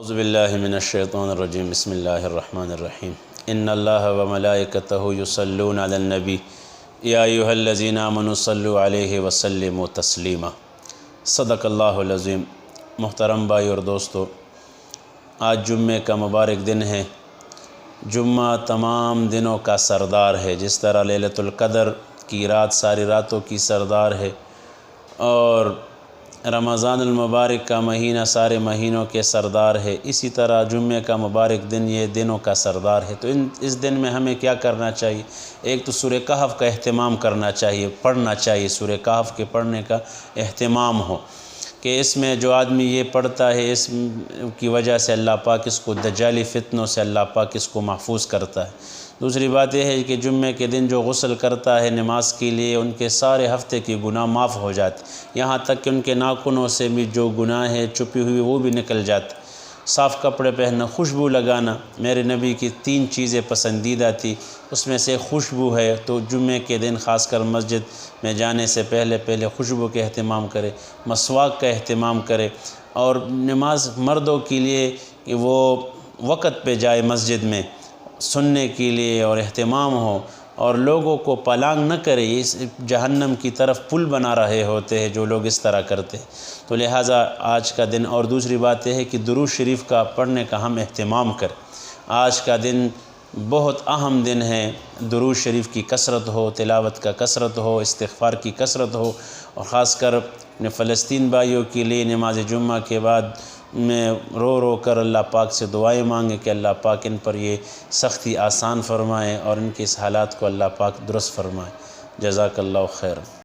اعوذ باللہ من الشیطان الرجیم بسم اللہ الرحمن الرحیم ان اللہ وملائکتہ یصلون علی النبی یا ایھا الذین آمنوا صلوا علیہ وسلموا تسلیما۔ صدق اللہ العظیم۔ محترم بھائی اور دوستو، آج جمعے کا مبارک دن ہے۔ جمعہ تمام دنوں کا سردار ہے، جس طرح لیلۃ القدر کی رات ساری راتوں کی سردار ہے اور رمضان المبارک کا مہینہ سارے مہینوں کے سردار ہے، اسی طرح جمعے کا مبارک دن یہ دنوں کا سردار ہے۔ تو اس دن میں ہمیں کیا کرنا چاہیے؟ ایک تو سورہ کہف کا اہتمام کرنا چاہیے، پڑھنا چاہیے، سورہ کہف کے پڑھنے کا اہتمام ہو کہ اس میں جو آدمی یہ پڑھتا ہے اس کی وجہ سے اللہ پاک اس کو دجالی فتنوں سے اللہ پاک اس کو محفوظ کرتا ہے۔ دوسری بات یہ ہے کہ جمعے کے دن جو غسل کرتا ہے نماز کے لیے، ان کے سارے ہفتے کے گناہ معاف ہو جاتے، یہاں تک کہ ان کے ناخنوں سے بھی جو گناہ ہے چھپی ہوئی وہ بھی نکل جاتے۔ صاف کپڑے پہننا، خوشبو لگانا، میرے نبی کی 3 چیزیں پسندیدہ تھی، اس میں سے خوشبو ہے۔ تو جمعے کے دن خاص کر مسجد میں جانے سے پہلے خوشبو کے اہتمام کرے، مسواک کا اہتمام کرے، اور نماز مردوں کے لیے کہ وہ وقت پہ جائے مسجد میں سننے کے لیے اور اہتمام ہو، اور لوگوں کو پلانگ نہ کرے، اس جہنم کی طرف پل بنا رہے ہوتے ہیں جو لوگ اس طرح کرتے ہیں۔ تو لہٰذا آج کا دن، اور دوسری بات یہ ہے کہ درود شریف کا پڑھنے کا ہم اہتمام کریں۔ آج کا دن بہت اہم دن ہے، درود شریف کی کثرت ہو، تلاوت کا کثرت ہو، استغفار کی کثرت ہو، اور خاص کر اپنے فلسطین بھائیوں کے لیے نماز جمعہ کے بعد میں رو کر اللہ پاک سے دعائیں مانگیں کہ اللہ پاک ان پر یہ سختی آسان فرمائے اور ان کے اس حالات کو اللہ پاک درست فرمائے۔ جزاک اللہ خیر۔